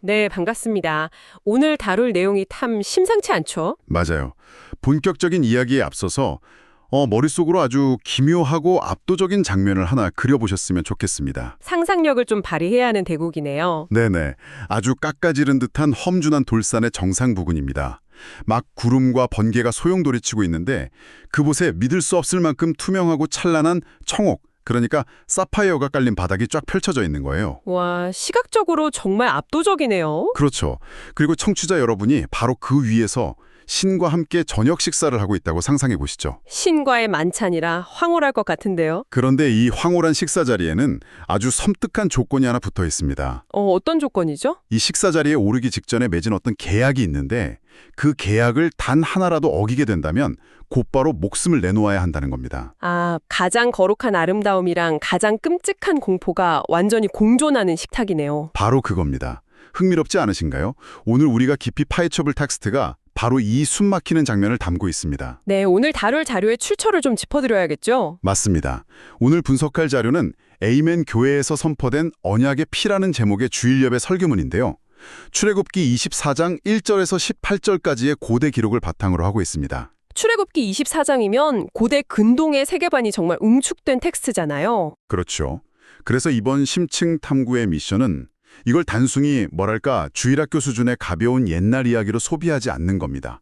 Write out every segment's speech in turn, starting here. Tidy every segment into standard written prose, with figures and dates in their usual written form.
네, 반갑습니다. 오늘 다룰 내용이 참 심상치 않죠? 맞아요. 본격적인 이야기에 앞서서 머릿속으로 아주 기묘하고 압도적인 장면을 하나 그려보셨으면 좋겠습니다. 상상력을 좀 발휘해야 하는 대국이네요. 네네. 아주 깎아지른 듯한 험준한 돌산의 정상 부근입니다. 막 구름과 번개가 소용돌이치고 있는데 그곳에 믿을 수 없을 만큼 투명하고 찬란한 청옥, 그러니까 사파이어가 깔린 바닥이 쫙 펼쳐져 있는 거예요. 와, 시각적으로 정말 압도적이네요. 그렇죠. 그리고 청취자 여러분이 바로 그 위에서 신과 함께 저녁 식사를 하고 있다고 상상해 보시죠. 신과의 만찬이라 황홀할 것 같은데요. 그런데 이 황홀한 식사 자리에는 아주 섬뜩한 조건이 하나 붙어 있습니다. 어떤 조건이죠? 이 식사 자리에 오르기 직전에 맺은 어떤 계약이 있는데 그 계약을 단 하나라도 어기게 된다면 곧바로 목숨을 내놓아야 한다는 겁니다. 아, 가장 거룩한 아름다움이랑 가장 끔찍한 공포가 완전히 공존하는 식탁이네요. 바로 그겁니다. 흥미롭지 않으신가요? 오늘 우리가 깊이 파헤쳐볼 텍스트가 바로 이 숨막히는 장면을 담고 있습니다. 네, 오늘 다룰 자료의 출처를 좀 짚어드려야겠죠? 맞습니다. 오늘 분석할 자료는 에이멘 교회에서 선포된 언약의 피라는 제목의 주일예배 설교문인데요. 출애굽기 24장 1절에서 18절까지의 고대 기록을 바탕으로 하고 있습니다. 출애굽기 24장이면 고대 근동의 세계관이 정말 응축된 텍스트잖아요. 그렇죠. 그래서 이번 심층 탐구의 미션은 이걸 단순히 뭐랄까 주일학교 수준의 가벼운 옛날 이야기로 소비하지 않는 겁니다.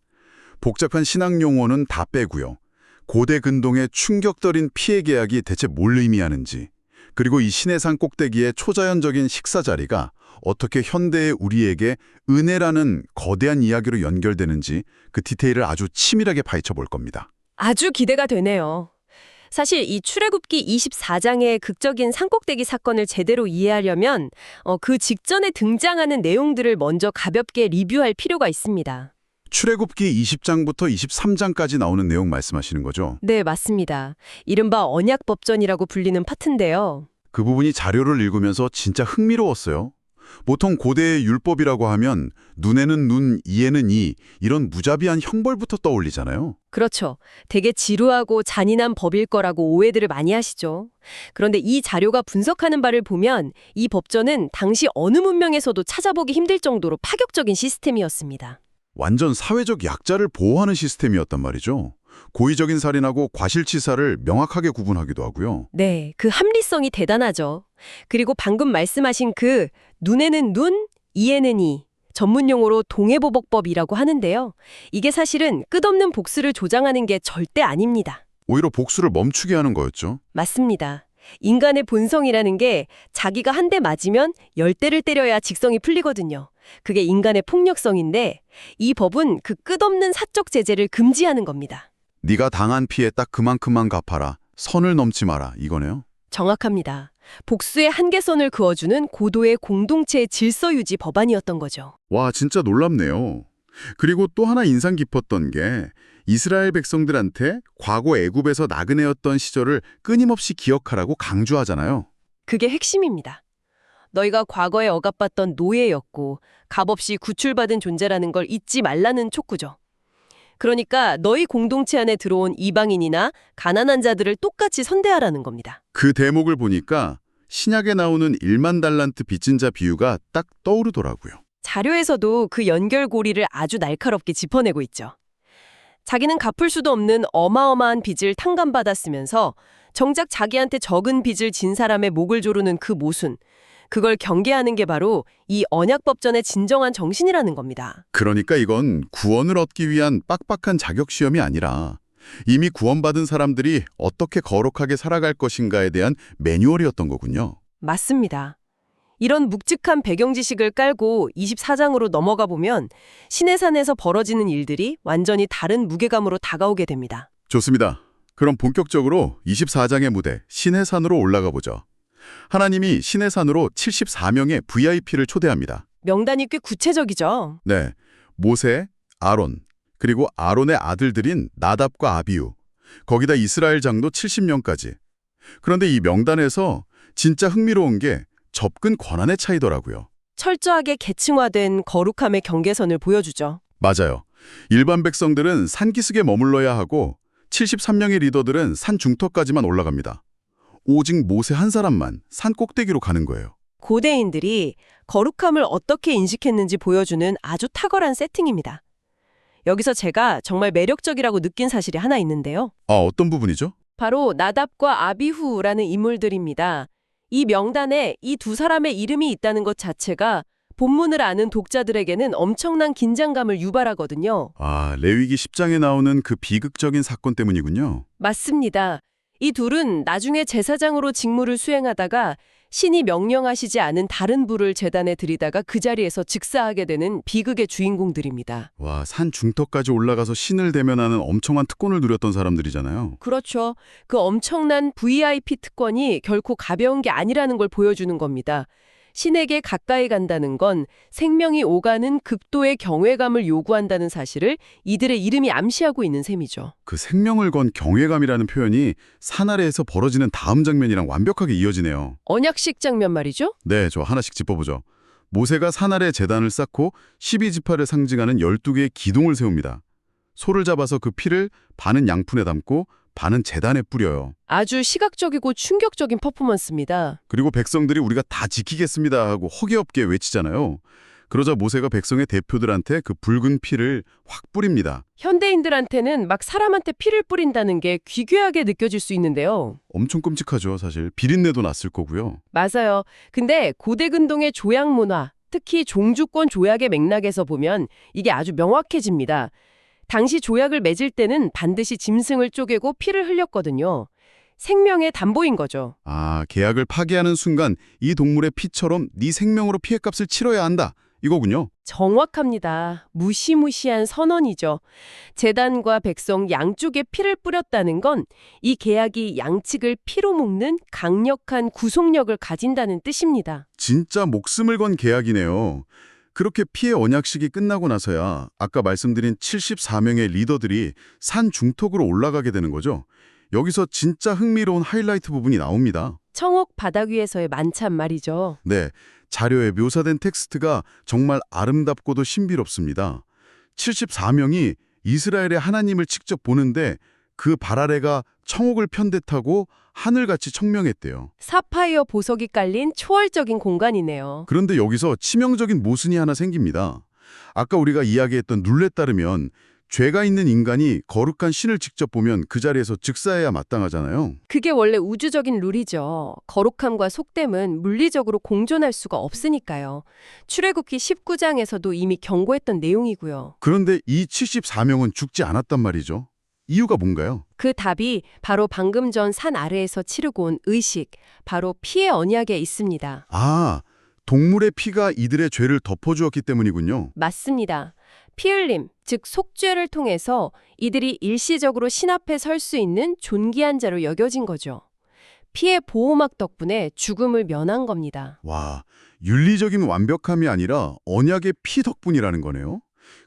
복잡한 신학 용어는 다 빼고요. 고대 근동의 충격적인 피해 계약이 대체 뭘 의미하는지, 그리고 이 시내산 꼭대기의 초자연적인 식사 자리가 어떻게 현대의 우리에게 은혜라는 거대한 이야기로 연결되는지 그 디테일을 아주 치밀하게 파헤쳐 볼 겁니다. 아주 기대가 되네요. 사실 이 출애굽기 24장의 극적인 산꼭대기 사건을 제대로 이해하려면 그 직전에 등장하는 내용들을 먼저 가볍게 리뷰할 필요가 있습니다. 출애굽기 20장부터 23장까지 나오는 내용 말씀하시는 거죠? 네, 맞습니다. 이른바 언약법전이라고 불리는 파트인데요. 그 부분이 자료를 읽으면서 진짜 흥미로웠어요. 보통 고대의 율법이라고 하면 눈에는 눈, 이에는 이 이런 무자비한 형벌부터 떠올리잖아요. 그렇죠. 되게 지루하고 잔인한 법일 거라고 오해들을 많이 하시죠. 그런데 이 자료가 분석하는 바를 보면 이 법전은 당시 어느 문명에서도 찾아보기 힘들 정도로 파격적인 시스템이었습니다. 완전 사회적 약자를 보호하는 시스템이었단 말이죠. 고의적인 살인하고 과실치사를 명확하게 구분하기도 하고요. 네, 그 합리성이 대단하죠. 그리고 방금 말씀하신 그 눈에는 눈, 이에는 이, 전문 용어로 동해보복법이라고 하는데요. 이게 사실은 끝없는 복수를 조장하는 게 절대 아닙니다. 오히려 복수를 멈추게 하는 거였죠. 맞습니다. 인간의 본성이라는 게 자기가 한 대 맞으면 10대를 때려야 직성이 풀리거든요. 그게 인간의 폭력성인데 이 법은 그 끝없는 사적 제재를 금지하는 겁니다. 네가 당한 피해 딱 그만큼만 갚아라. 선을 넘지 마라. 이거네요. 정확합니다. 복수의 한계선을 그어주는 고도의 공동체의 질서 유지 법안이었던 거죠. 와, 진짜 놀랍네요. 그리고 또 하나 인상 깊었던 게 이스라엘 백성들한테 과거 애굽에서 나그네였던 시절을 끊임없이 기억하라고 강조하잖아요. 그게 핵심입니다. 너희가 과거에 억압받던 노예였고 값없이 구출받은 존재라는 걸 잊지 말라는 촉구죠. 그러니까 너희 공동체 안에 들어온 이방인이나 가난한 자들을 똑같이 선대하라는 겁니다. 그 대목을 보니까 신약에 나오는 1만 달란트 빚진 자 비유가 딱 떠오르더라고요. 자료에서도 그 연결고리를 아주 날카롭게 짚어내고 있죠. 자기는 갚을 수도 없는 어마어마한 빚을 탕감받았으면서 정작 자기한테 적은 빚을 진 사람의 목을 조르는 그 모순, 그걸 경계하는 게 바로 이 언약법전의 진정한 정신이라는 겁니다. 그러니까 이건 구원을 얻기 위한 빡빡한 자격시험이 아니라 이미 구원받은 사람들이 어떻게 거룩하게 살아갈 것인가에 대한 매뉴얼이었던 거군요. 맞습니다. 이런 묵직한 배경 지식을 깔고 24장으로 넘어가 보면 시내산에서 벌어지는 일들이 완전히 다른 무게감으로 다가오게 됩니다. 좋습니다. 그럼 본격적으로 24장의 무대 시내산으로 올라가 보죠. 하나님이 시내산으로 74명의 VIP를 초대합니다. 명단이 꽤 구체적이죠. 네, 모세, 아론, 그리고 아론의 아들들인 나답과 아비후, 거기다 이스라엘 장로 70명까지. 그런데 이 명단에서 진짜 흥미로운 게 접근 권한의 차이더라고요. 철저하게 계층화된 거룩함의 경계선을 보여주죠. 맞아요. 일반 백성들은 산기슭에 머물러야 하고 73명의 리더들은 산 중턱까지만 올라갑니다. 오직 모세 한 사람만 산 꼭대기로 가는 거예요. 고대인들이 거룩함을 어떻게 인식했는지 보여주는 아주 탁월한 세팅입니다. 여기서 제가 정말 매력적이라고 느낀 사실이 하나 있는데요. 아, 어떤 부분이죠? 바로 나답과 아비후라는 인물들입니다. 이 명단에 이 두 사람의 이름이 있다는 것 자체가 본문을 아는 독자들에게는 엄청난 긴장감을 유발하거든요. 아, 레위기 10장에 나오는 그 비극적인 사건 때문이군요. 맞습니다. 이 둘은 나중에 제사장으로 직무를 수행하다가 신이 명령하시지 않은 다른 불을 제단에 들이다가 그 자리에서 즉사하게 되는 비극의 주인공들입니다. 와, 산 중턱까지 올라가서 신을 대면하는 엄청난 특권을 누렸던 사람들이잖아요. 그렇죠. 그 엄청난 VIP 특권이 결코 가벼운 게 아니라는 걸 보여주는 겁니다. 신에게 가까이 간다는 건 생명이 오가는 극도의 경외감을 요구한다는 사실을 이들의 이름이 암시하고 있는 셈이죠. 그 생명을 건 경외감이라는 표현이 산 아래에서 벌어지는 다음 장면이랑 완벽하게 이어지네요. 언약식 장면 말이죠? 네, 저 하나씩 짚어보죠. 모세가 산 아래 제단을 쌓고 12지파를 상징하는 12개의 기둥을 세웁니다. 소를 잡아서 그 피를 반은 양푼에 담고 반은 제단에 뿌려요. 아주 시각적이고 충격적인 퍼포먼스입니다. 그리고 백성들이 우리가 다 지키겠습니다 하고 허개 없게 외치잖아요. 그러자 모세가 백성의 대표들한테 그 붉은 피를 확 뿌립니다. 현대인들한테는 막 사람한테 피를 뿌린다는 게 귀괴하게 느껴질 수 있는데요. 엄청 끔찍하죠, 사실. 비린내도 났을 거고요. 맞아요. 근데 고대 근동의 조약 문화, 특히 종주권 조약의 맥락에서 보면 이게 아주 명확해집니다. 당시 조약을 맺을 때는 반드시 짐승을 쪼개고 피를 흘렸거든요. 생명의 담보인 거죠. 아, 계약을 파기하는 순간 이 동물의 피처럼 네 생명으로 피해값을 치러야 한다. 이거군요. 정확합니다. 무시무시한 선언이죠. 제단과 백성 양쪽에 피를 뿌렸다는 건 이 계약이 양측을 피로 묶는 강력한 구속력을 가진다는 뜻입니다. 진짜 목숨을 건 계약이네요. 그렇게 피해 언약식이 끝나고 나서야 아까 말씀드린 74명의 리더들이 산 중턱으로 올라가게 되는 거죠. 여기서 진짜 흥미로운 하이라이트 부분이 나옵니다. 청옥 바닥 위에서의 만찬 말이죠. 네, 자료에 묘사된 텍스트가 정말 아름답고도 신비롭습니다. 74명이 이스라엘의 하나님을 직접 보는데 그 발 아래가 청옥을 편듯하고 하늘같이 청명했대요. 사파이어 보석이 깔린 초월적인 공간이네요. 그런데 여기서 치명적인 모순이 하나 생깁니다. 아까 우리가 이야기했던 룰에 따르면 죄가 있는 인간이 거룩한 신을 직접 보면 그 자리에서 즉사해야 마땅하잖아요. 그게 원래 우주적인 룰이죠. 거룩함과 속됨은 물리적으로 공존할 수가 없으니까요. 출애굽기 19장에서도 이미 경고했던 내용이고요. 그런데 이 74명은 죽지 않았단 말이죠. 이유가 뭔가요? 그 답이 바로 방금 전 산 아래에서 치르고 온 의식, 바로 피의 언약에 있습니다. 아, 동물의 피가 이들의 죄를 덮어주었기 때문이군요. 맞습니다. 피 흘림, 즉 속죄를 통해서 이들이 일시적으로 신 앞에 설 수 있는 존귀한 자로 여겨진 거죠. 피의 보호막 덕분에 죽음을 면한 겁니다. 와, 윤리적인 완벽함이 아니라 언약의 피 덕분이라는 거네요.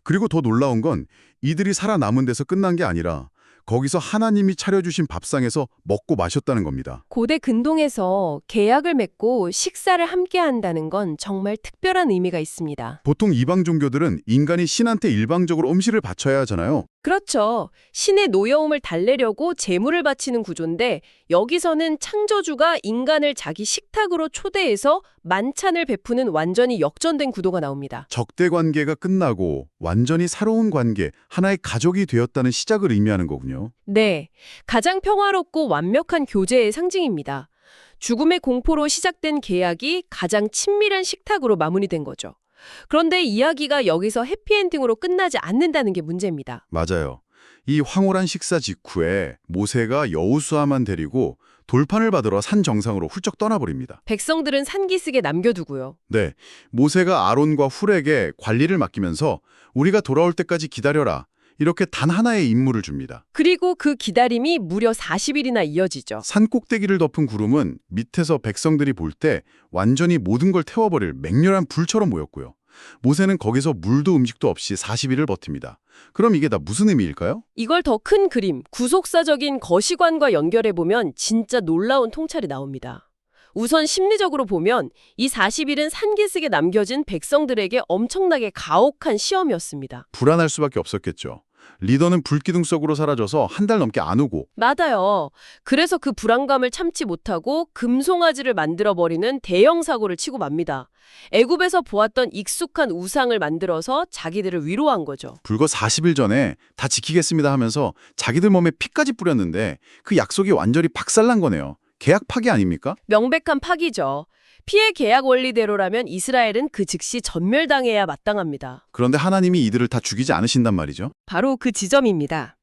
그리고 더 놀라운 건 이들이 살아남은 데서 끝난 게 아니라 거기서 하나님이 차려주신 밥상에서 먹고 마셨다는 겁니다. 고대 근동에서 계약을 맺고 식사를 함께 한다는 건 정말 특별한 의미가 있습니다. 보통 이방 종교들은 인간이 신한테 일방적으로 음식을 바쳐야 하잖아요. 그렇죠. 신의 노여움을 달래려고 제물을 바치는 구조인데 여기서는 창조주가 인간을 자기 식탁으로 초대해서 만찬을 베푸는 완전히 역전된 구도가 나옵니다. 적대 관계가 끝나고 완전히 새로운 관계, 하나의 가족이 되었다는 시작을 의미하는 거군요. 네, 가장 평화롭고 완벽한 교제의 상징입니다. 죽음의 공포로 시작된 계약이 가장 친밀한 식탁으로 마무리된 거죠. 그런데 이야기가 여기서 해피엔딩으로 끝나지 않는다는 게 문제입니다. 맞아요. 이 황홀한 식사 직후에 모세가 여호수아만 데리고 돌판을 받으러 산 정상으로 훌쩍 떠나버립니다. 백성들은 산기슭에 남겨두고요. 네, 모세가 아론과 훌에게 관리를 맡기면서 우리가 돌아올 때까지 기다려라. 이렇게 단 하나의 임무를 줍니다. 그리고 그 기다림이 무려 40일이나 이어지죠. 산 꼭대기를 덮은 구름은 밑에서 백성들이 볼 때 완전히 모든 걸 태워버릴 맹렬한 불처럼 보였고요. 모세는 거기서 물도 음식도 없이 40일을 버팁니다. 그럼 이게 다 무슨 의미일까요? 이걸 더 큰 그림, 구속사적인 거시관과 연결해보면 진짜 놀라운 통찰이 나옵니다. 우선 심리적으로 보면 이 40일은 산기슭에 남겨진 백성들에게 엄청나게 가혹한 시험이었습니다. 불안할 수밖에 없었겠죠. 리더는 불기둥 속으로 사라져서 한 달 넘게 안 오고. 맞아요. 그래서 그 불안감을 참지 못하고 금송아지를 만들어버리는 대형 사고를 치고 맙니다. 애굽에서 보았던 익숙한 우상을 만들어서 자기들을 위로한 거죠. 불과 40일 전에 다 지키겠습니다 하면서 자기들 몸에 피까지 뿌렸는데 그 약속이 완전히 박살난 거네요. 계약 파기 아닙니까? 명백한 파기죠. 피해 계약 원리대로라면 이스라엘은 그 즉시 전멸당해야 마땅합니다. 그런데 하나님이 이들을 다 죽이지 않으신단 말이죠. 바로 그 지점입니다.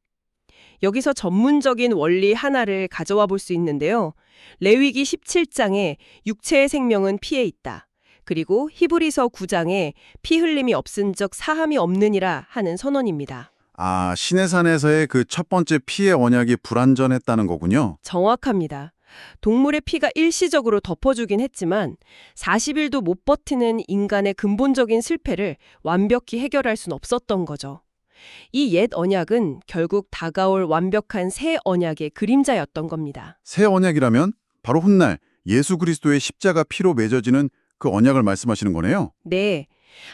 여기서 전문적인 원리 하나를 가져와 볼 수 있는데요. 레위기 17장에 육체의 생명은 피에 있다. 그리고 히브리서 9장에 피 흘림이 없은 적 사함이 없느니라 하는 선언입니다. 아, 시내산에서의 그 첫 번째 피의 언약이 불완전했다는 거군요. 정확합니다. 동물의 피가 일시적으로 덮어주긴 했지만 40일도 못 버티는 인간의 근본적인 실패를 완벽히 해결할 순 없었던 거죠. 이 옛 언약은 결국 다가올 완벽한 새 언약의 그림자였던 겁니다. 새 언약이라면 바로 훗날 예수 그리스도의 십자가 피로 맺어지는 그 언약을 말씀하시는 거네요. 네.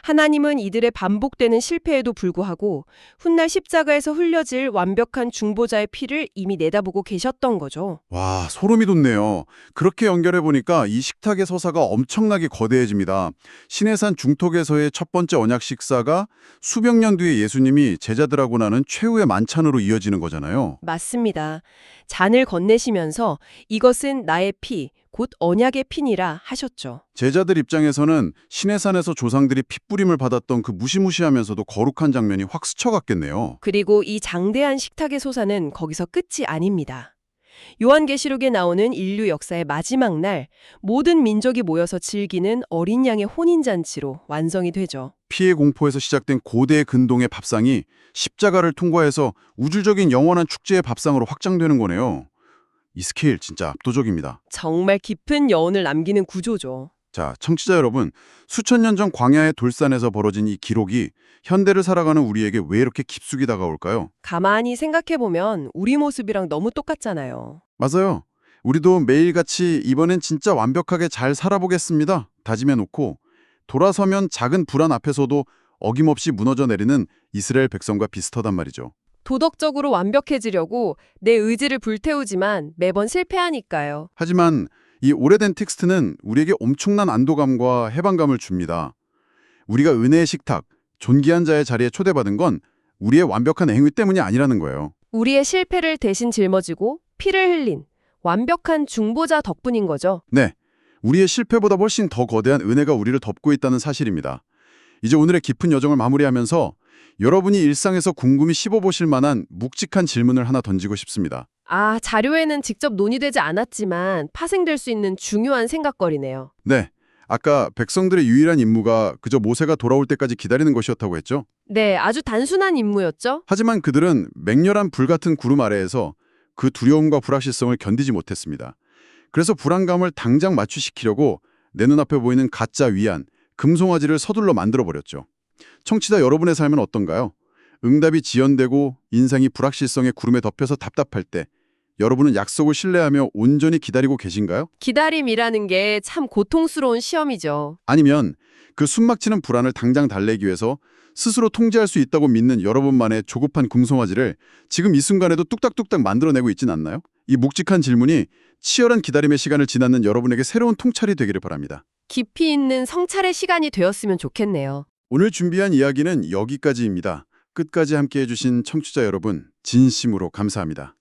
하나님은 이들의 반복되는 실패에도 불구하고 훗날 십자가에서 흘려질 완벽한 중보자의 피를 이미 내다보고 계셨던 거죠. 와, 소름이 돋네요. 그렇게 연결해 보니까 이 식탁의 서사가 엄청나게 거대해집니다. 시내산 중턱에서의 첫 번째 언약 식사가 수백 년 뒤에 예수님이 제자들하고 나눈 최후의 만찬으로 이어지는 거잖아요. 맞습니다. 잔을 건네시면서 이것은 나의 피, 곧 언약의 피니라 하셨죠. 제자들 입장에서는 시내산에서 조상들이 핏부림을 받았던 그 무시무시하면서도 거룩한 장면이 확 스쳐갔겠네요. 그리고 이 장대한 식탁의 소사는 거기서 끝이 아닙니다. 요한계시록에 나오는 인류 역사의 마지막 날 모든 민족이 모여서 즐기는 어린 양의 혼인잔치로 완성이 되죠. 피해 공포에서 시작된 고대 근동의 밥상이 십자가를 통과해서 우주적인 영원한 축제의 밥상으로 확장되는 거네요. 이 스케일 진짜 압도적입니다. 정말 깊은 여운을 남기는 구조죠. 자, 청취자 여러분, 수천 년 전 광야의 돌산에서 벌어진 이 기록이 현대를 살아가는 우리에게 왜 이렇게 깊숙이 다가올까요? 가만히 생각해보면 우리 모습이랑 너무 똑같잖아요. 맞아요. 우리도 매일같이 이번엔 진짜 완벽하게 잘 살아보겠습니다 다짐해놓고 돌아서면 작은 불안 앞에서도 어김없이 무너져 내리는 이스라엘 백성과 비슷하단 말이죠. 도덕적으로 완벽해지려고 내 의지를 불태우지만 매번 실패하니까요. 하지만 이 오래된 텍스트는 우리에게 엄청난 안도감과 해방감을 줍니다. 우리가 은혜의 식탁, 존귀한 자의 자리에 초대받은 건 우리의 완벽한 행위 때문이 아니라는 거예요. 우리의 실패를 대신 짊어지고 피를 흘린 완벽한 중보자 덕분인 거죠. 네, 우리의 실패보다 훨씬 더 거대한 은혜가 우리를 덮고 있다는 사실입니다. 이제 오늘의 깊은 여정을 마무리하면서 여러분이 일상에서 궁금히 씹어보실 만한 묵직한 질문을 하나 던지고 싶습니다. 자료에는 직접 논의되지 않았지만 파생될 수 있는 중요한 생각거리네요. 네, 아까 백성들의 유일한 임무가 그저 모세가 돌아올 때까지 기다리는 것이었다고 했죠? 네, 아주 단순한 임무였죠. 하지만 그들은 맹렬한 불같은 구름 아래에서 그 두려움과 불확실성을 견디지 못했습니다. 그래서 불안감을 당장 마취시키려고 내 눈앞에 보이는 가짜 위안, 금송아지를 서둘러 만들어버렸죠. 청취자 여러분의 삶은 어떤가요? 응답이 지연되고 인생이 불확실성의 구름에 덮여서 답답할 때 여러분은 약속을 신뢰하며 온전히 기다리고 계신가요? 기다림이라는 게 참 고통스러운 시험이죠. 아니면 그 숨막히는 불안을 당장 달래기 위해서 스스로 통제할 수 있다고 믿는 여러분만의 조급한 금송아지를 지금 이 순간에도 뚝딱뚝딱 만들어내고 있진 않나요? 이 묵직한 질문이 치열한 기다림의 시간을 지나는 여러분에게 새로운 통찰이 되기를 바랍니다. 깊이 있는 성찰의 시간이 되었으면 좋겠네요. 오늘 준비한 이야기는 여기까지입니다. 끝까지 함께해 주신 청취자 여러분, 진심으로 감사합니다.